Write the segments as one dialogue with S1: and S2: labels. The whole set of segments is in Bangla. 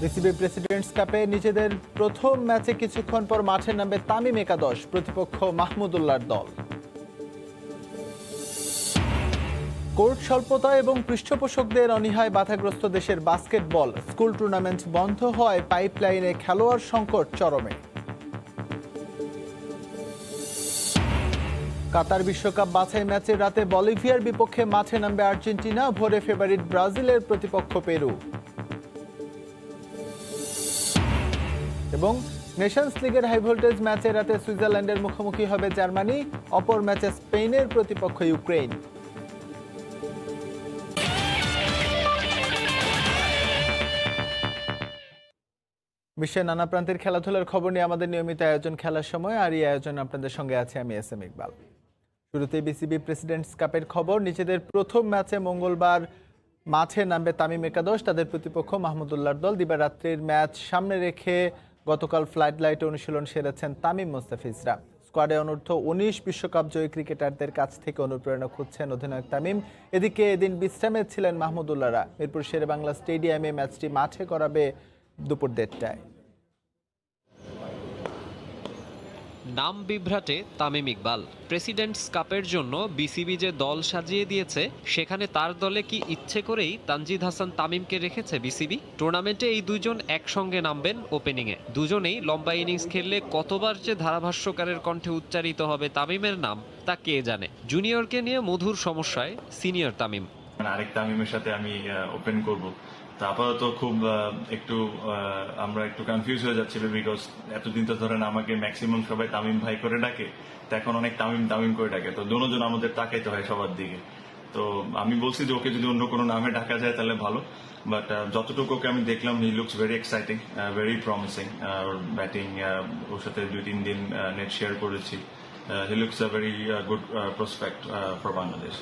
S1: বিসিবি প্রেসিডেন্টস কাপে নিজেদের প্রথম ম্যাচে কিছুক্ষণ পর মাঠে নামবে তামিম একাদশ, প্রতিপক্ষ মাহমুদুল্লাহর দল। কোর্ট স্বল্পতা এবং পৃষ্ঠপোষকদের অনীহায় বাধাগ্রস্ত দেশের বাস্কেটবল, স্কুল টুর্নামেন্ট বন্ধ হওয়ায় পাইপলাইনে খেলোয়াড় সংকট চরমে। কাতার বিশ্বকাপ বাছাই ম্যাচের রাতে বলিভিয়ার বিপক্ষে মাঠে নামবে আর্জেন্টিনা, ভোরে ফেভারিট ব্রাজিলের প্রতিপক্ষ পেরু। এবং নেশনস লিগের হাই ভোল্টেজ ম্যাচে রাতে সুইজারল্যান্ডের মুখোমুখি হবে জার্মানি, অপর ম্যাচে স্পেনের প্রতিপক্ষ ইউক্রেন। বিশ্বের নানা প্রান্তের খেলাধুলার খবর নিয়ে আমাদের নিয়মিত আয়োজন খেলার সময়, আর এই আয়োজন আপনাদের সঙ্গে আছে আমি এস এম ইকবাল। শুরুতে বিসিবি প্রেসিডেন্টস কাপের খবর। নিজেদের প্রথম ম্যাচে মঙ্গলবার মাঠে নামবে তামিম একাদশ, তাদের প্রতিপক্ষ মাহমুদুল্লাহর দল। দিবারাত্রির ম্যাচ সামনে রেখে গতকাল ফ্লাড লাইটে অনুশীলন সেরেছেন তামিম মোস্তাফিজরা। স্কোয়াডে অনূর্ধ্ব 19 বিশ্বকাপ জয়ী ক্রিকেটারদের কাছ থেকে অনুপ্রেরণা খুঁজছেন অধিনায়ক তামিম। এদিকে এদিন বিশ্রামে ছিলেন মাহমুদুল্লাহরা। মিরপুর শেরেবাংলা স্টেডিয়ামে ম্যাচটি মাঠে করাবে দুপুর 1:30টায়।
S2: নাম বিভ্রাটে তামিম ইকবাল। প্রেসিডেন্টস কাপের জন্য বিসিবি যে দল সাজিয়ে দিয়েছে, সেখানে তার দলে কি ইচ্ছে করেই তানজিদ হাসান তামিমকে রেখেছে বিসিবি? টুর্নামেন্টে এই দুজন একসঙ্গে নামবেন ওপেনিংয়ে। দুজনেই লম্বা ইনিংস খেললে কতবার যে ধারাভাষ্যকারের কণ্ঠে উচ্চারিত হবে তামিমের নাম, তা কে জানে। জুনিয়রকে নিয়ে মধুর সমস্যায় সিনিয়র তামিম।
S3: আরেক তামিমের সাথে আমি ওপেন করব, তো আপাতত খুব আমরা একটু কনফিউজ হয়ে যাচ্ছি, বিকজ এতদিন তো ধরেন আমাকে ম্যাক্সিমাম সবাই তামিম ভাই করে ডাকে, তো এখন অনেক তামিম তামিম করে ডাকে, তো দুজন আমাদের তাকাইতে হয় সবার দিকে। তো আমি বলছি যে ওকে যদি অন্য কোনো নামে ডাকা যায় তাহলে ভালো, বাট যতটুকু ওকে আমি দেখলাম, he looks very exciting, very promising. ওর ব্যাটিং, ওর সাথে 2-3 দিন নেট শেয়ার করেছি। He looks a very good prospect for Bangladesh.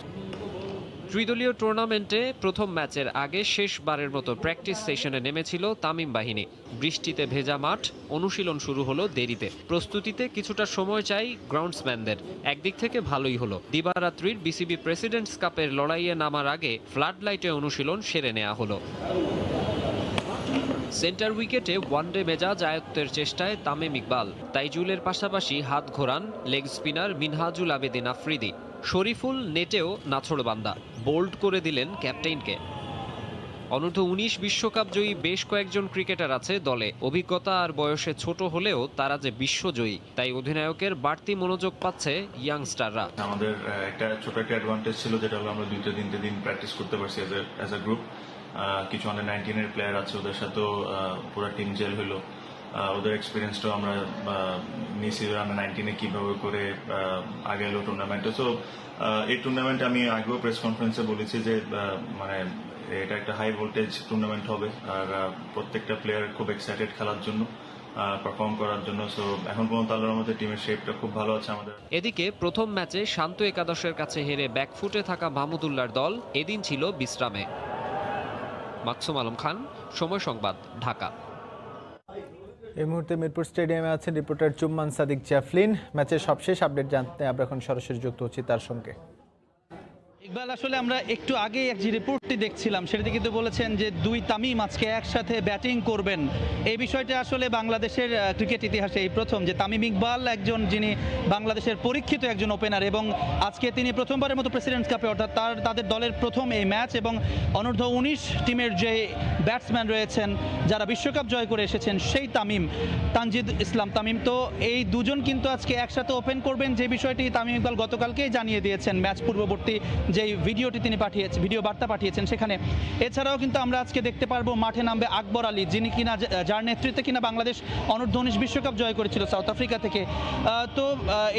S2: ত্রিদলীয় টুর্নামেন্টে প্রথম ম্যাচের আগে শেষবারের মতো প্র্যাকটিস সেশনে নেমেছিল তামিম বাহিনী। বৃষ্টিতে ভেজা মাঠ, অনুশীলন শুরু হলো দেরিতে। প্রস্তুতিতে কিছুটা সময় চাই গ্রাউন্ডসম্যানদের। একদিক থেকে ভালোই হলো, দিবারাত্রির বিসিবি প্রেসিডেন্টস কাপের লড়াইয়ে নামার আগে ফ্লাড লাইটে অনুশীলন সেরে নেওয়া হলো। সেন্টার উইকেটে ওয়ানডে মেজাজ আয়ত্তের চেষ্টায় তামিম ইকবাল। তাইজুলের পাশাপাশি হাত ঘোরান লেগ স্পিনার মিনহাজুল আবেদিন আফ্রিদি। শরীফুল নেটেও নাছোড়বান্দা, বোল্ড করে দিলেন ক্যাপ্টেনকে। অনূর্ধ্ব 19 বিশ্বকাপ জয়ী বেশ কয়েকজন ক্রিকেটার আছে দলে। অভিজ্ঞতা আর বয়সে ছোট হলেও তারা যে বিশ্বজয়ী, তাই অধিনায়কের বাড়তি মনোযোগ পাচ্ছে ইয়াংস্টাররা।
S3: আমাদের একটা ছোট একটা অ্যাডভান্টেজ ছিল, যেটা হলো আমরা 2-3 দিন প্র্যাকটিস করতে পারছি অ্যাজ এ গ্রুপ। কিছু আন্ডার 19-এর প্লেয়ার আছে, ওদের সাথেও পুরো টিম জেল হলো। ওদের এক্সপিরিয়েন্সটাও আমরা নিয়েছি, আন্ডার 19-এ কিভাবে করে আগে এলো টুর্নামেন্টে। সো এই টুর্নামেন্টে আমি আগেও প্রেস কনফারেন্সে বলেছি যে মানে এটা একটা হাই ভোল্টেজ টুর্নামেন্ট হবে, আর প্রত্যেকটা প্লেয়ার খুব এক্সাইটেড খেলার জন্য, পারফর্ম করার জন্য। সো এখন পর্যন্ত আল্লাহর মধ্যে টিমের শেপটা খুব ভালো আছে আমাদের।
S2: এদিকে প্রথম ম্যাচে শান্ত একাদশের কাছে হেরে ব্যাকফুটে থাকা মাহমুদুল্লাহর দল এদিন ছিল বিশ্রামে। মাকসুম আলম খান, সময় সংবাদ, ঢাকা।
S1: এই মুহূর্তে মিরপুর স্টেডিয়ামে আছেন রিপোর্টার চুম্মান সাদিক জ্যাফলিন। ম্যাচের সবশেষ আপডেট জানতে আমরা এখন সরাসরি যুক্ত হচ্ছি তার সঙ্গে।
S4: ইকবাল, আসলে আমরা একটু আগে যে রিপোর্টটি দেখছিলাম, সেটাতে কিন্তু বলেছেন যে দুই তামিম আজকে একসাথে ব্যাটিং করবেন। এই বিষয়টা আসলে বাংলাদেশের ক্রিকেট ইতিহাসে এই প্রথম যে তামিম ইকবাল একজন যিনি বাংলাদেশের পরীক্ষিত একজন ওপেনার, এবং আজকে তিনি প্রথমবারের মতো প্রেসিডেন্টস কাপে, অর্থাৎ তাদের দলের প্রথম এই ম্যাচ, এবং অনূর্ধ্ব 19 টিমের যে ব্যাটসম্যান রয়েছেন যারা বিশ্বকাপ জয় করে এসেছেন, সেই তানজিদ ইসলাম তামিম, তো এই দুজন কিন্তু আজকে একসাথে ওপেন করবেন, যে বিষয়টি তামিম ইকবাল গতকালকেই জানিয়ে দিয়েছেন ম্যাচ পূর্ববর্তী যে ভিডিওটি তিনি পাঠিয়েছেন, ভিডিও বার্তা পাঠিয়েছেন সেখানে। এছাড়াও কিন্তু আমরা আজকে দেখতে পারবো মাঠে নামবে আকবর আলী, যিনি কিনা, যার নেতৃত্বে কিনা বাংলাদেশ অনূর্ধ্ব 19 বিশ্বকাপ জয় করেছিল সাউথ আফ্রিকা থেকে। তো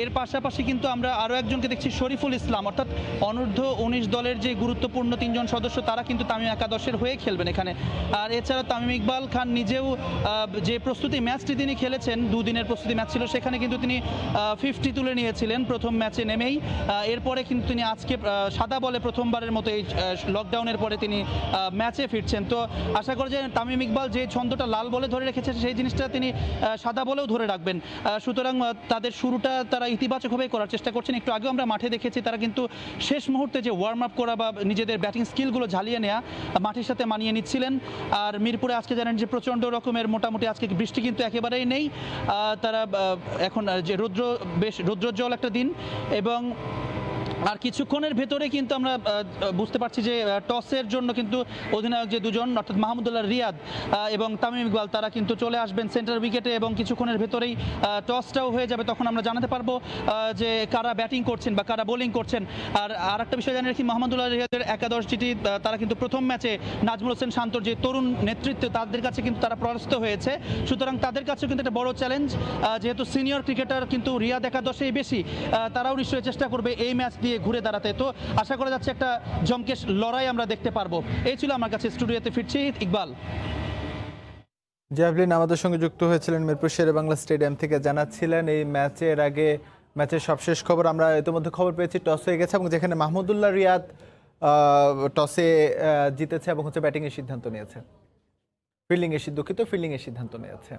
S4: এর পাশাপাশি কিন্তু আমরা আরও একজনকে দেখছি, শরীফুল ইসলাম, অর্থাৎ অনূর্ধ্ব 19 দলের যে গুরুত্বপূর্ণ 3 জন সদস্য, তারা কিন্তু তামিম একাদশের হয়ে খেলবেন এখানে। আর এছাড়া তামিম ইকবাল খান নিজেও যে প্রস্তুতি ম্যাচটি তিনি খেলেছেন, 2 দিনের প্রস্তুতি ম্যাচ ছিল, সেখানে কিন্তু তিনি 50 তুলে নিয়েছিলেন প্রথম ম্যাচে নেমেই। এরপরে কিন্তু তিনি আজকে সাদা সাদা বলে প্রথমবারের মতো এই লকডাউনের পরে তিনি ম্যাচে ফিরছেন। তো আশা করি যে তামিম ইকবাল যে ছন্দটা লাল বলে ধরে রেখেছে সেই জিনিসটা তিনি সাদা বলেও ধরে রাখবেন। সুতরাং তাদের শুরুটা তারা ইতিবাচকভাবে করার চেষ্টা করছেন। একটু আগেও আমরা মাঠে দেখেছি তারা কিন্তু শেষ মুহূর্তে যে ওয়ার্ম আপ করা বা নিজেদের ব্যাটিং স্কিলগুলো ঝালিয়ে নেওয়া মাঠের সাথে মানিয়ে নিচ্ছিলেন। আর মিরপুরে আজকে জানেন যে প্রচণ্ড রকমের মোটামুটি আজকে বৃষ্টি কিন্তু একেবারেই নেই। তারা এখন যে বেশ রৌদ্রোজ্জ্বল একটা দিন, এবং আর কিছুক্ষণের ভেতরে কিন্তু আমরা বুঝতে পারছি যে টসের জন্য কিন্তু অধিনায়ক যে দুজন অর্থাৎ মাহমুদুল্লাহ রিয়াদ এবং তামিম ইকবাল তারা কিন্তু চলে আসবেন সেন্টার উইকেটে, এবং কিছুক্ষণের ভেতরেই টসটাও হয়ে যাবে। তখন আমরা জানাতে পারবো যে কারা ব্যাটিং করছেন বা কারা বোলিং করছেন। আর একটা বিষয় জানিয়ে রাখি, মাহমুদুল্লাহ রিয়াদের একাদশ যেটি তারা কিন্তু প্রথম ম্যাচে নাজমুল হোসেন শান্তর যে তরুণ নেতৃত্ব তাদের কাছে কিন্তু তারা পরাস্ত হয়েছে। সুতরাং তাদের কাছেও কিন্তু একটা বড় চ্যালেঞ্জ, যেহেতু সিনিয়র ক্রিকেটার কিন্তু রিয়াদ একাদশেই বেশি, তারাও নিশ্চয়ই চেষ্টা করবে এই ম্যাচ দিয়ে ঘুরে দাঁড়াতে। তো আশা করা যাচ্ছে একটা জমকেশ লড়াই আমরা দেখতে পারবো। এই ছিল আমার কাছে, স্টুডিওতে ফিরছি ইকবাল।
S1: জ্যাভলিন আমাদের সঙ্গে যুক্ত হয়েছিলেন মিরপুর শেরেবাংলা স্টেডিয়াম থেকে, জানাচ্ছিলেন এই ম্যাচের আগে ম্যাচের সবশেষ খবর। আমরা ইতিমধ্যে খবর পেয়েছি টস হয়ে গেছে, এবং যেখানে মাহমুদুল্লাহ রিয়াদ টসে জিতেছে এবং ব্যাটিংয়ের সিদ্ধান্ত নিয়েছে, ফিল্ডিংয়ের সিদ্ধান্ত নিয়েছে।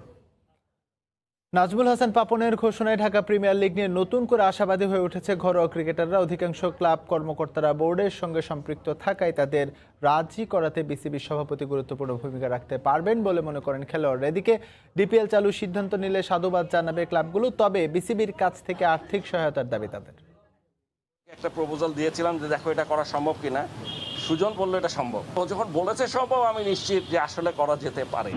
S1: নাজমুল হাসান পাপনের ঘোষণায় ঢাকা প্রিমিয়ার লিগ নিয়ে নতুন করে আশাবাদী হয়ে উঠেছে ঘরোয়া ক্রিকেটাররা। অধিকাংশ ক্লাব কর্মকর্তারা বোর্ডের সঙ্গে সম্পৃক্ত থাকায় তাদের রাজি করাতে বিসিবির সভাপতি গুরুত্বপূর্ণ ভূমিকা রাখতে পারবেন বলে মনে করেন খেলোয়াড়রা। এদিকে ডিপিএল চালুর সিদ্ধান্ত নিলে সাধুবাদ জানাবে ক্লাবগুলো, তবে বিসিবির কাছ থেকে আর্থিক সহায়তার দাবি তাদের।
S5: একটা প্রপোজাল দিয়েছিলাম যে দেখো এটা করা সম্ভব কিনা, সুজন বলল এটা সম্ভব। ও যখন বলেছে সম্ভব, আমি নিশ্চিত যে আসলে করা যেতে পারে।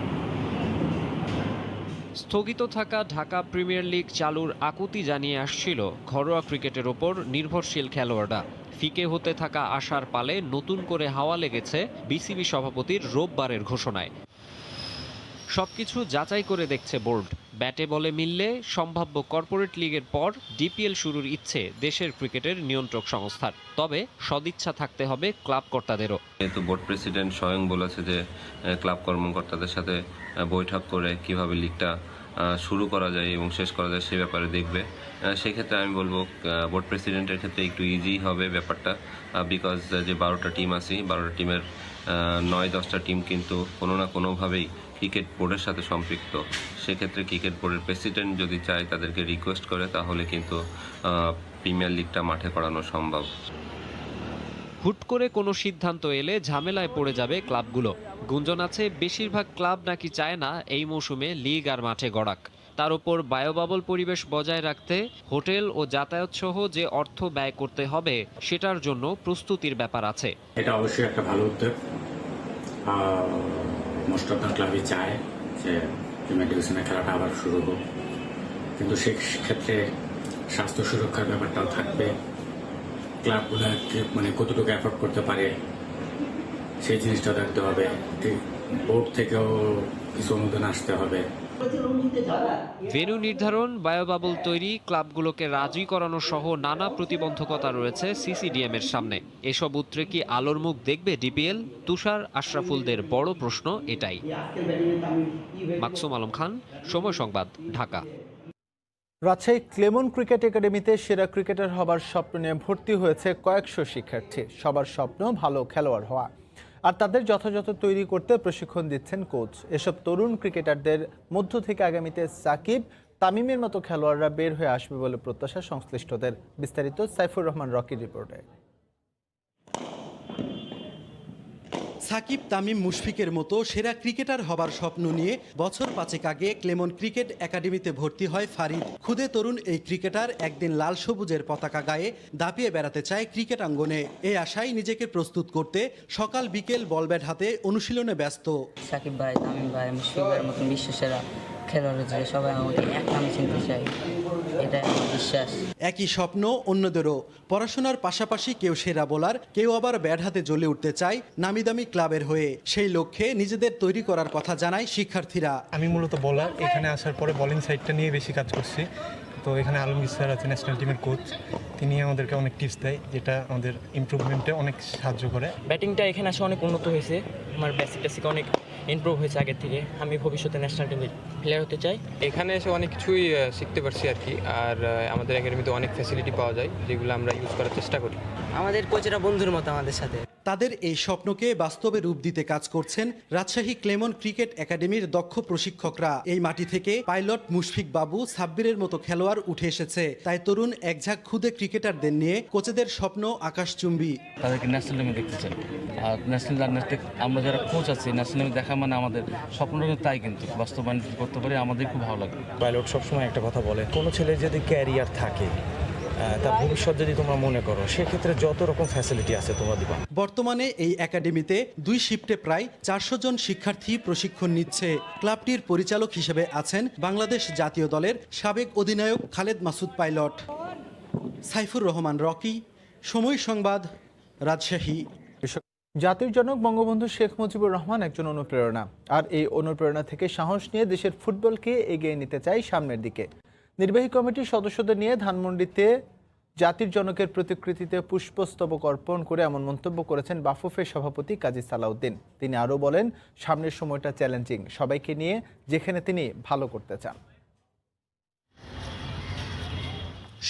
S2: স্থগিত থাকা ঢাকা প্রিমিয়ার লিগ চালুর আকুতি জানিয়ে আসছিল ঘরোয়া ক্রিকেটের ওপর নির্ভরশীল খেলোয়াড়রা। ফিকে হতে থাকা আশার পালে নতুন করে হাওয়া লেগেছে বিসিবি সভাপতির রোববারের ঘোষণায়। সবকিছু যাচাই করে দেখছে বোর্ড। ব্যাটে বলে মিললে সম্ভাব্য কর্পোরেট লিগের পর ডিপিএল শুরুর ইচ্ছে দেশের ক্রিকেটের নিয়ন্ত্রক সংস্থার, তবে সদিচ্ছা থাকতে হবে ক্লাব কর্তাদেরও।
S6: যেহেতু বোর্ড প্রেসিডেন্ট স্বয়ং বলেছে যে ক্লাব কর্মকর্তাদের সাথে বৈঠক করে কিভাবে লিগটা শুরু করা যায় এবং শেষ করা যায় সে ব্যাপারে দেখবে। সেক্ষেত্রে আমি বলবো বোর্ড প্রেসিডেন্টের ক্ষেত্রে একটু ইজি হবে ব্যাপারটা, বিকজ যে 12টা টিম আছে, 12টা টিমের 9-10টা টিম কিন্তু কোনো না কোনোভাবেই ক্রিকেট বোর্ডের সাথে সম্পৃক্ত। সেক্ষেত্রে ক্রিকেট বোর্ডের প্রেসিডেন্ট যদি চায় তাদেরকে রিকোয়েস্ট করে তাহলে কিন্তু প্রিমিয়ার লিগটা মাঠে করানো সম্ভব।
S2: হুট করে কোনো সিদ্ধান্ত এলে ঝামেলায় পড়ে যাবে ক্লাবগুলো। গুঞ্জন আছে বেশিরভাগ ক্লাব নাকি চায় না এই মৌসুমে লিগ আর মাঠে গড়াক। তার উপর বায়োবাবল পরিবেশ বজায় রাখতে হোটেল ও যাতায়াত সহ যে অর্থ ব্যয় করতে হবে সেটার জন্য প্রস্তুতির ব্যাপার আছে।
S7: এটা অবশ্যই একটা ভালো উদ্যোগ। মোস্ট অফ দ্য ক্লাবই চায় যে প্রিমিয়ার ডিভিশনের খেলাটা আবার শুরু হোক, কিন্তু সেক্ষেত্রে স্বাস্থ্য সুরক্ষার ব্যাপারটাও থাকবে। ক্লাবগুলো মানে কতটুকু অ্যাফোর্ড করতে পারে সেই জিনিসটা দেখতে হবে। বোর্ড থেকেও কিছু অনুদান আসতে হবে।
S2: ভেন্যু নির্ধারণ, বায়োবাবল তৈরি, ক্লাবগুলোকে রাজি করানো সহ নানা প্রতিবন্ধকতা রয়েছে সিসিডিএম এর সামনে। এসব উত্তরে কি আলোর মুখ দেখবে ডিপিএল? তুষার আশরাফুলদের বড় প্রশ্ন এটাই। মাকসুম আলম খান, সময় সংবাদ, ঢাকা।
S1: রাজশাহী ক্লেমন ক্রিকেট একাডেমিতে সেরা ক্রিকেটার হবার স্বপ্ন নিয়ে ভর্তি হয়েছে কয়েকশো শিক্ষার্থী। সবার স্বপ্ন ভালো খেলোয়াড় হওয়া, আর তাদের যথাযথ তৈরি করতে প্রশিক্ষণ দিচ্ছেন কোচ। এসব তরুণ ক্রিকেটারদের মধ্য থেকে আগামীতে সাকিব, তামিমের মতো খেলোয়াড়রা বের হয়ে আসবে বলে প্রত্যাশা সংশ্লিষ্টদের। বিস্তারিত সাইফুর রহমান রকির রিপোর্টে।
S8: সাকিব, তামিম, মুশফিকের মতো সেরা ক্রিকেটার হবার স্বপ্ন নিয়ে বছর 5 আগে ক্লেমন ক্রিকেট একাডেমিতে ভর্তি হয় ফারিদ। খুদে তরুণ এই ক্রিকেটার একদিন লাল সবুজের পতাকা গায়ে দাপিয়ে বেড়াতে চায় ক্রিকেট আঙ্গনে। এই আশায় নিজেকে প্রস্তুত করতে সকাল বিকেল বল ব্যাট হাতে অনুশীলনে ব্যস্ত।
S9: সাকিব ভাই, তামিম ভাই, মুশফিকের মতন বিশ্বসেরা খেলোয়াড় যে সবাই আমাকে এক নামে চিনতে চাই, এটা আমার বিশ্বাস।
S8: একই স্বপ্ন অন্যদেরও। পড়াশোনার পাশাপাশি কেউ সেরা বোলার, কেউ আবার ব্যাট হাতে জ্বলে উঠতে চায় নামি দামি ক্লাবের হয়ে। সেই লক্ষ্যে নিজেদের তৈরি করার কথা জানায় শিক্ষার্থীরা।
S10: আমি মূলত বোলার, এখানে আসার পরে বোলিং সাইডটা নিয়ে বেশি কাজ করছি। তো এখানে আলমগীর স্যার আছে ন্যাশনাল টিমের কোচ, তিনি আমাদেরকে অনেক টিপস দেয় যেটা আমাদের ইমপ্রুভমেন্টে অনেক সাহায্য করে।
S11: ব্যাটিংটা এখানে আসে অনেক উন্নত হয়েছে, আমার বেসিক অনেক ইমপ্রুভ হয়েছে আগের থেকে। আমি ভবিষ্যতে ন্যাশনাল টিমের প্লেয়ার হতে চাই।
S12: এখানে এসে অনেক কিছুই শিখতে পারছি আর কি, আর আমাদের একাডেমিতে অনেক ফ্যাসিলিটি পাওয়া যায় যেগুলো আমরা ইউজ করার চেষ্টা করি।
S11: আমাদের কোচেরা বন্ধুর মতো আমাদের সাথে।
S8: তাদের এই স্বপ্নকে বাস্তবে রূপ দিতে কাজ করছেন রাজশাহী ক্লেমন ক্রিকেট একাডেমির দক্ষ প্রশিক্ষকরা। এই মাটি থেকে পাইলট মুশফিক বাবু, সাব্বিরের মতো খেলোয়াড় উঠে এসেছে। তাই তরুণ একঝাঁক খুদে ক্রিকেটারদের নিয়ে কোচেদের স্বপ্ন আকাশচুম্বী।
S13: তাদেরকে ন্যাশনাল টিমে দেখতে চাই, আর ন্যাশনাল আমরা যারা কোচ আছি ন্যাশনাল টিমে দেখা মানে আমাদের স্বপ্নটা তাই, কিন্তু বাস্তবায়ন করতে পারে আমাদের খুব ভালো লাগে।
S14: পাইলট সবসময় একটা কথা বলে, কোনো ছেলের যদি ক্যারিয়ার থাকে, তার ভবিষ্যৎ যদি তোমরা মনে করো, সেক্ষেত্রে যত রকম ফ্যাসিলিটি আছে তোমরা দিবা।
S8: বর্তমানে এই একাডেমিতে 2 শিফটে প্রায় 400 জন শিক্ষার্থী প্রশিক্ষণ নিচ্ছে। ক্লাবটির পরিচালক হিসেবে আছেন বাংলাদেশ জাতীয় দলের সাবেক অধিনায়ক খালেদ মাসুদ পাইলট। সাইফুর রহমান রকি, সময় সংবাদ, রাজশাহী।
S1: জাতির জনক বঙ্গবন্ধু শেখ মুজিবুর রহমান একজন অনুপ্রেরণা, আর এই অনুপ্রেরণা থেকে সাহস নিয়ে দেশের ফুটবলকে এগিয়ে নিতে চাই সামনের দিকে। নির্বাহী কমিটির সদস্যদের নিয়ে ধানমন্ডিতে জাতির জনকের প্রতিকৃতিতে পুষ্পস্তবক অর্পণ করে এমন মন্তব্য করেছেন বাফুফের সভাপতি কাজী সালাউদ্দিন। তিনি আরও বলেন, সামনের সময়টা চ্যালেঞ্জিং, সবাইকে নিয়ে যেখানে তিনি ভালো করতে চান।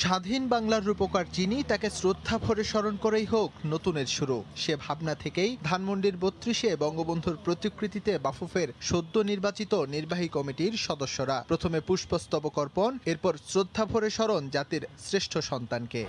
S15: স্বাধীন বাংলার রূপকার যিনি, তাকে শ্রদ্ধা ভরে স্মরণ করেই হোক নতুনের শুরু। সে ভাবনা থেকেই ধানমন্ডির 32-এ বঙ্গবন্ধুর প্রতিকৃতিতে বাফুফের সদ্য নির্বাচিত নির্বাহী কমিটির সদস্যরা প্রথমে পুষ্পস্তবক অর্পণ, এরপর শ্রদ্ধা ভরে স্মরণ জাতির শ্রেষ্ঠ সন্তানকে।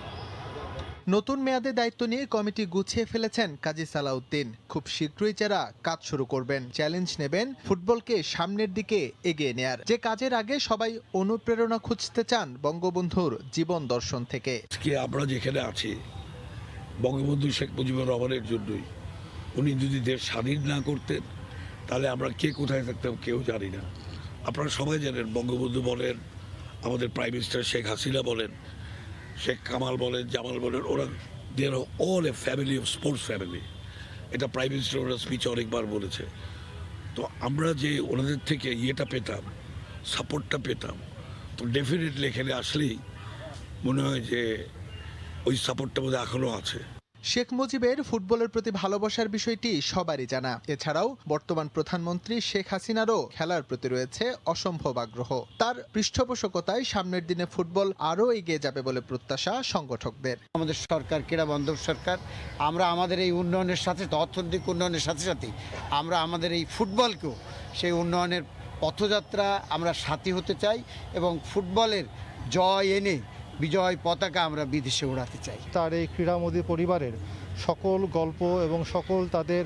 S15: নতুন মেয়াদে দায়িত্ব নিয়ে কমিটি গুছিয়ে ফেলেছেন কাজী সালাউদ্দিন। খুব শীঘ্রই যারা কাজ শুরু করবেন, চ্যালেঞ্জ নেবেন ফুটবলকে সামনের দিকে এগিয়ে নেয়ার, যে কাজের আগে সবাই অনুপ্রেরণা খুঁজতে চান বঙ্গবন্ধুর জীবন দর্শন থেকে।
S16: আমরা যেখানে আছি বঙ্গবন্ধু শেখ মুজিবুর রহমানের জন্যই। উনি যদি দেশ স্বাধীন না করতেন তাহলে আমরা কে কোথায় থাকতাম কেউ জানি না। আপনারা সবাই জানেন, বঙ্গবন্ধু বলেন, আমাদের প্রাইম মিনিস্টার শেখ হাসিনা বলেন, শেখ কামাল বলেন, জামাল বলেন, ওরা they are all a family of sports family. এটা প্রাইম মিনিস্টার ওরা স্পিচে অনেকবার বলেছে। তো আমরা যে ওনাদের থেকে ইয়েটা পেতাম, সাপোর্টটা পেতাম, তো ডেফিনেটলি এখানে আসলেই মনে হয় যে ওই সাপোর্টটা বোধহয় এখনও আছে।
S15: শেখ মুজিবের ফুটবলের প্রতি ভালোবাসার বিষয়টি সবারই জানা। এছাড়াও বর্তমান প্রধানমন্ত্রী শেখ হাসিনারও খেলার প্রতি রয়েছে অসম্ভব আগ্রহ। তার পৃষ্ঠপোষকতায় সামনের দিনে ফুটবল আরও এগিয়ে যাবে বলে প্রত্যাশা সংগঠকদের।
S17: আমাদের সরকার ক্রীড়া বান্ধব সরকার। আমরা আমাদের এই উন্নয়নের সাথে, অর্থনৈতিক উন্নয়নের সাথে সাথে আমরা আমাদের এই ফুটবলকেও সেই উন্নয়নের পথযাত্রা আমরা সাথী হতে চাই, এবং ফুটবলের জয় এনে বিজয় পতাকা আমরা বিদেশে উড়াতে চাই।
S18: তার এই ক্রীড়ামোদী পরিবারের সকল গল্প এবং সকল তাদের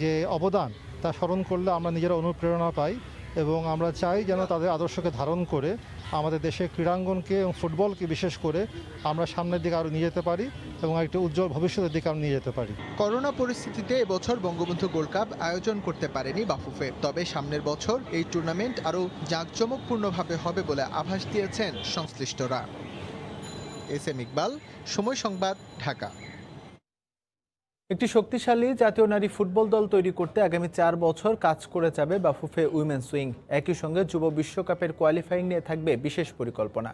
S18: যে অবদান তা স্মরণ করলে আমরা নিজেরা অনুপ্রেরণা পাই, এবং আমরা চাই যেন তাদের আদর্শকে ধারণ করে আমাদের দেশের ক্রীড়াঙ্গনকে এবং ফুটবলকে বিশেষ করে আমরা সামনের দিকে আরও নিয়ে যেতে পারি এবং একটি উজ্জ্বল ভবিষ্যতের দিকে আমরা নিয়ে যেতে পারি।
S15: করোনা পরিস্থিতিতে এবছর বঙ্গবন্ধু গোল্ড কাপ আয়োজন করতে পারেনি বাফুফে, তবে সামনের বছর এই টুর্নামেন্ট আরও জাঁকজমকপূর্ণভাবে হবে বলে আভাস দিয়েছেন সংশ্লিষ্টরা। এসএম ইকবাল, সময় সংবাদ, ঢাকা।
S1: একটি শক্তিশালী জাতীয় নারী ফুটবল দল তৈরি করতে আগামী 4 বছর কাজ করে যাবে বাফুফে উইমেন্স উইং। একই সঙ্গে যুব বিশ্বকাপের কোয়ালিফাইং নিয়ে থাকবে বিশেষ পরিকল্পনা।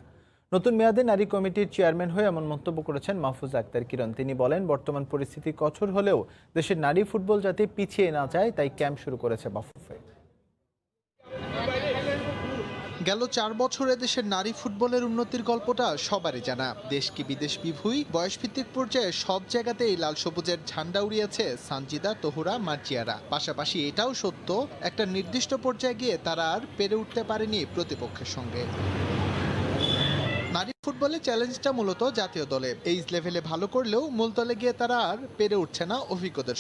S1: নতুন মেয়াদে নারী কমিটির চেয়ারম্যান হয়ে এমন মন্তব্য করেছেন মাহফুজা আক্তার কিরণ। তিনি বলেন, বর্তমান পরিস্থিতি কঠোর হলেও দেশের নারী ফুটবল যাতে পিছিয়ে না যায় তাই ক্যাম্প শুরু করেছে বাফুফে।
S15: গেল 4 বছরে দেশের নারী ফুটবলের উন্নতির গল্পটা সবারই জানা। দেশ কি বিদেশ বিভুই বয়সভিত্তিক পর্যায়ে সব জায়গাতেই লাল সবুজের ঝান্ডা উড়িয়েছে সানজিদা, তহুরা, মার্জিয়ারা। পাশাপাশি এটাও সত্য, একটা নির্দিষ্ট পর্যায়ে গিয়ে তারা আর পেরে উঠতে পারেনি প্রতিপক্ষের সঙ্গে। নারী ফুটবলে চ্যালেঞ্জটা মূলত জাতীয় দলে। এইজ লেভেলে ভালো করলেও মূল দলে গিয়ে তারা আর পেরে উঠছে না অভিজ্ঞদের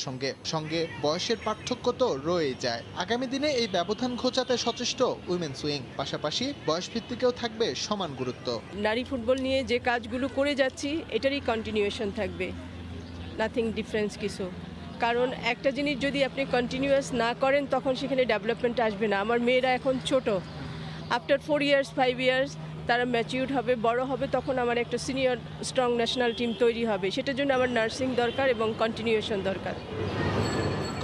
S15: সঙ্গে বয়সের পার্থক্য তো রয়েই যায়। আগামী দিনে এই ব্যবধান ঘোচাতে সচেষ্ট উইমেন্স উইং, পাশাপাশি বয়সভিত্তিকেও থাকবে সমান গুরুত্ব।
S19: নারী ফুটবল নিয়ে যে কাজগুলো করে যাচ্ছি এটারই কন্টিনিউয়েশন থাকবে, নাথিং ডিফারেন্স কিছু। কারণ একটা জিনিস যদি আপনি কন্টিনিউয়াস না করেন তখন সেখানে ডেভেলপমেন্ট আসবে না। আমার মেয়েরা এখন ছোট, আফটার 4 ইয়ার্স 5 ইয়ার্স তারা ম্যাচিউরড হবে, বড় হবে, তখন আমার একটা সিনিয়র স্ট্রং ন্যাশনাল টিম তৈরি হবে। সেটার জন্য আমার নার্সিং দরকার এবং কন্টিনিউয়েশন দরকার।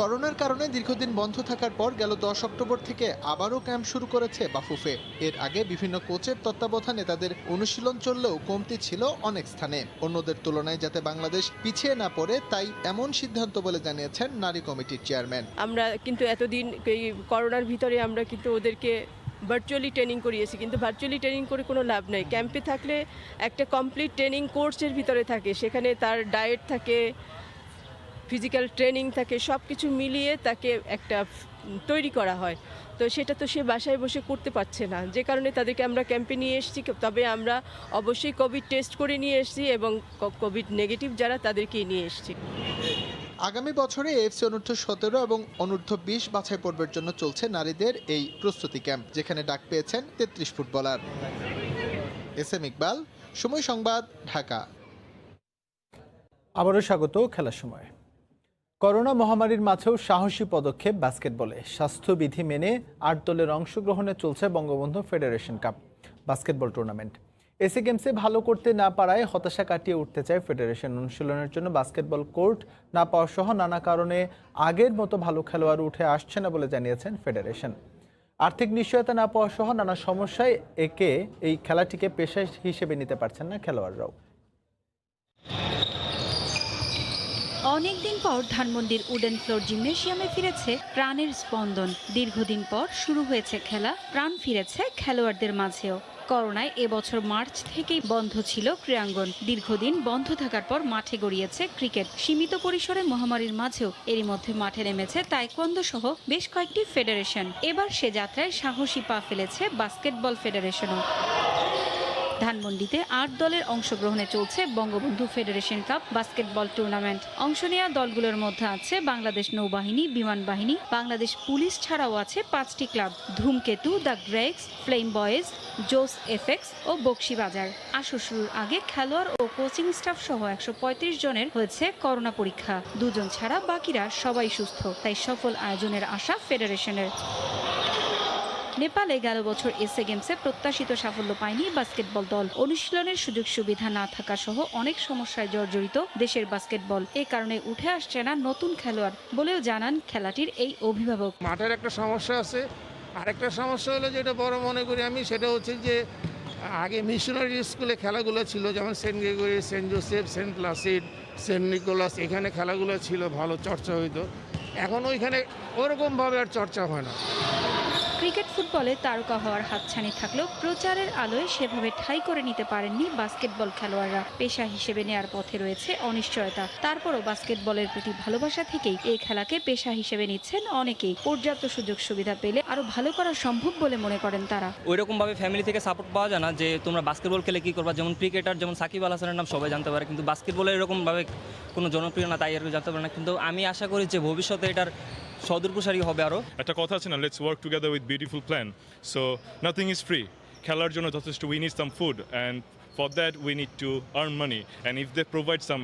S15: করোনার কারণে দীর্ঘদিন বন্ধ থাকার পর গেল 10 অক্টোবর থেকে আবারও ক্যাম্প শুরু করেছে বাফুফে। এর আগে বিভিন্ন কোচের তত্ত্বাবধানে তাদের অনুশীলন চললেও কমতি ছিল অনেক স্থানে। অন্যদের তুলনায় যাতে বাংলাদেশ পিছিয়ে না পড়ে তাই এমন সিদ্ধান্ত বলে জানিয়েছেন নারী কমিটির চেয়ারম্যান।
S19: আমরা কিন্তু এতদিন এই করোনার ভিতরে আমরা কিন্তু ওদেরকে ভার্চুয়ালি ট্রেনিং করিয়েছি, কিন্তু ভার্চুয়ালি ট্রেনিং করে কোনো লাভ নেই। ক্যাম্পে থাকলে একটা কমপ্লিট ট্রেনিং কোর্সের ভিতরে থাকে, সেখানে তার ডায়েট থাকে, ফিজিক্যাল ট্রেনিং থাকে, সব কিছু মিলিয়ে তাকে একটা তৈরি করা হয়। তো সেটা তো সে বাসায় বসে করতে পারছে না, যে কারণে তাদেরকে আমরা ক্যাম্পে নিয়ে এসেছি। তবে আমরা অবশ্যই কোভিড টেস্ট করে নিয়ে এসেছি এবং কোভিড নেগেটিভ যারা তাদেরকেই নিয়ে এসেছি।
S15: আগামী বছরে এএফসি অনূর্ধ্ব 17 এবং অনূর্ধ্ব 20 বাছাই পর্বের জন্য চলছে নারীদের এই প্রস্তুতি ক্যাম্প, যেখানে ডাক পেয়েছেন 33 ফুটবলার। এসএম ইকবাল, সময় সংবাদ, ঢাকা।
S1: আবারও স্বাগত খেলার সময়। করোনা মহামারীর মাঝেও সাহসী পদক্ষেপ বাস্কেটবলে। স্বাস্থ্যবিধি মেনে 8 দলের অংশগ্রহণে চলছে Bangabandhu federation cup basketball tournament. SA গেমসে ভালো করতে না পারায় হতাশা কাটিয়ে উঠতে চায় ফেডারেশন। অনুশীলনের জন্য বাস্কেটবল কোর্ট না পাওয়া সহ নানা কারণে আগের মতো ভালো খেলোয়াড় উঠে আসছে না বলে জানিয়েছেন ফেডারেশন। আর্থিক নিশ্চয়তা না পাওয়া সহ নানা সমস্যায় এই খেলাটিকে পেশা হিসেবে নিতে পারছেন না খেলোয়াড়রাও।
S20: অনেকদিন পর ধানমন্ডির উডেন ফ্লোর জিমনেশিয়ামে ফিরেছে প্রাণের স্পন্দন। দীর্ঘদিন পর শুরু হয়েছে খেলা, প্রাণ ফিরেছে খেলোয়াড়দের মাঝেও। করোনায় এবছর মার্চ থেকেই বন্ধ ছিল ক্রীড়াঙ্গন। দীর্ঘদিন বন্ধ থাকার পর মাঠে গড়িয়েছে ক্রিকেট। সীমিত পরিসরে মহামারীর মাঝেও এরই মধ্যে মাঠে নেমেছে তাইকোয়ান্দো সহ বেশ কয়েকটি ফেডারেশন। এবার সে যাত্রায় সাহসী পা ফেলেছে বাস্কেটবল ফেডারেশনও। ধানমন্ডিতে 8 দলের অংশগ্রহণে চলছে Bangabandhu federation cup basketball tournament. অংশ নেওয়া দলগুলোর মধ্যে আছে বাংলাদেশ নৌবাহিনী, বিমান বাহিনী, বাংলাদেশ পুলিশ ছাড়াও আছে 5টি ক্লাব: ধূমকেতু, দ্য গ্রেক্স, ফ্লেম বয়েজ, জোস এফএক্স ও বক্সিবাজার। আসর শুরুর আগে খেলোয়াড় ও কোচিং স্টাফ সহ 135 জনের হয়েছে করোনা পরীক্ষা। 2 জন ছাড়া বাকিরা সবাই সুস্থ, তাই সফল আয়োজনের আশা ফেডারেশনের। নেপালে গেল বছর এসএ গেমসে প্রত্যাশিত সাফল্য পায়নি বাস্কেটবল দল। অনুশীলনের সুযোগ সুবিধা না থাকা সহ অনেক সমস্যায় জর্জরিত দেশের বাস্কেটবল। এ কারণে উঠে আসছে না নতুন খেলোয়াড় বলেও জানান খেলাটির এই অভিভাবক।
S21: মাঠের একটা সমস্যা আছে, আরেকটা সমস্যা হলো যেটা বড় মনে করি আমি, সেটা হচ্ছে যে আগে মিশনারি স্কুলে খেলাগুলো ছিল, যেমন Saint Gregory, Saint Joseph, Saint Placid, Saint Nicholas, এখানে খেলাগুলো ছিল, ভালো চর্চা হইতো। এখন ওইখানে ওরকমভাবে আর চর্চা হয় না।
S20: ক্রিকেট ফুটবলে তারকা হওয়ার হাতছানি থাকলেও প্রচারের আলোয় সেভাবে ঠাঁই করে নিতে পারেননি বাস্কেটবল খেলোয়াড়রা। পেশা হিসেবে নেয়ার পথে রয়েছে অনিশ্চয়তা। তারপরও বাস্কেটবলের প্রতি ভালোবাসা থেকেই এই খেলাকে পেশা হিসেবে নিচ্ছেন অনেকেই। পর্যাপ্ত সুযোগ সুবিধা পেলে আরো ভালো করা সম্ভব বলে মনে করেন তারা।
S22: ওইরকম ভাবে ফ্যামিলি থেকে সাপোর্ট পাওয়া যায় না যে তোমরা বাস্কেটবল খেলে কি করবা। যেমন ক্রিকেটার যেমন সাকিব আল হাসানের নাম সবাই জানতে পারে, কিন্তু বাস্কেটবলের এরকম ভাবে কোনো জনপ্রিয় না, তাই আর জানতে পারে না। কিন্তু আমি আশা করি যে ভবিষ্যতে এটার সদূরপ্রসারী হবে। আরো
S23: একটা কথা আছে না, let's work together with beautiful plan. So nothing is free. খেলার জন্য যথেষ্ট we need some food, and for that we need to earn money, and if they provide some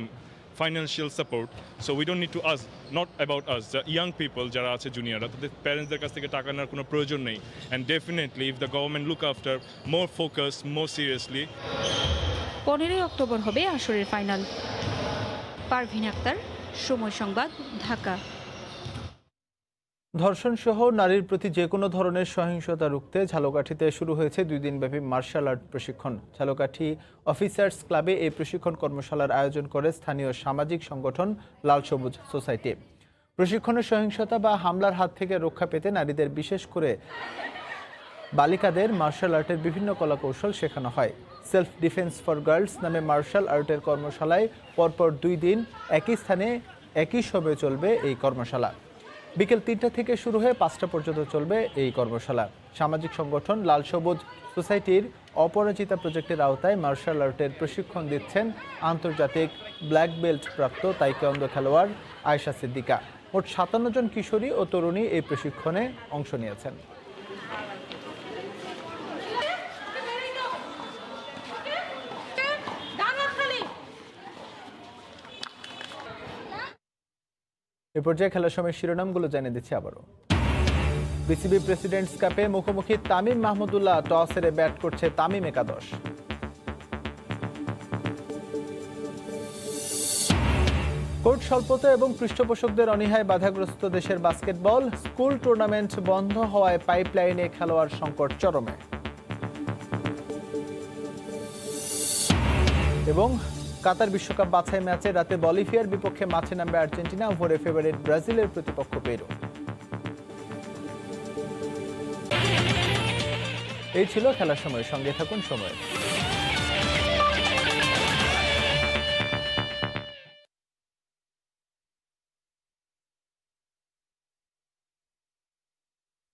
S23: financial support, so we don't need to ask, not about us, the young people যারা আছে জুনিয়ররা, তাদের প্যারেন্টসদের কাছ থেকে টাকা নেওয়ার কোনো প্রয়োজন নেই। and definitely if the government look after more focus, more seriously।
S20: 15 October হবে আসরের ফাইনাল। পারভিন আক্তার, সময় সংবাদ, ঢাকা।
S1: ধর্ষণ সহ নারীর প্রতি যে কোনো ধরনের সহিংসতা রুখতে ঝালকাঠিতে শুরু হয়েছে 2 দিনব্যাপী মার্শাল আর্ট প্রশিক্ষণ। ঝালকাঠি অফিসার্স ক্লাবে এই প্রশিক্ষণ কর্মশালার আয়োজন করে স্থানীয় সামাজিক সংগঠন লাল সবুজ সোসাইটি। প্রশিক্ষণে সহিংসতা বা হামলার হাত থেকে রক্ষা পেতে নারীদের, বিশেষ করে বালিকাদের মার্শাল আর্টের বিভিন্ন কলাকৌশল শেখানো হয়। সেলফ ডিফেন্স ফর গার্লস নামে মার্শাল আর্টের কর্মশালায় পরপর 2 দিন একই স্থানে একই সময়ে চলবে এই কর্মশালা। বিকেল 3টা থেকে শুরু হয়ে 5টা পর্যন্ত চলবে এই কর্মশালা। সামাজিক সংগঠন লাল সবুজ সোসাইটির অপরাজিতা প্রজেক্টের আওতায় মার্শাল আর্টের প্রশিক্ষণ দিচ্ছেন আন্তর্জাতিক ব্ল্যাক বেল্ট প্রাপ্ত তাইকোয়ান্দো খেলোয়াড় আয়েশা সিদ্দিকা। মোট 57 জন কিশোরী ও তরুণী এই প্রশিক্ষণে অংশ নিয়েছেন। এ পর্যায়ে খেলার সময় শিরোনামগুলো জানিয়ে দিচ্ছি আবারও। বিসিবি প্রেসিডেন্টস কাপে মুখোমুখি তামিম মাহমুদুল্লাহ, টস হেরে ব্যাট করছে তামিম একাদশ। কোর্ট স্বল্পতা এবং পৃষ্ঠপোষকদের অনীহায় বাধাগ্রস্ত দেশের বাস্কেটবল। স্কুল টুর্নামেন্ট বন্ধ হওয়ায় পাইপলাইনে খেলোয়াড় সংকট চরমে। এবং কাতার বিশ্বকাপ বাছাই ম্যাচে রাতে বলিভিয়ার বিপক্ষে মাঠে নামবে আর্জেন্টিনা, ভোরে ফেভারিট ব্রাজিলের প্রতিপক্ষ পেরু। এই ছিল খেলার সময়, সঙ্গে থাকুন সময়।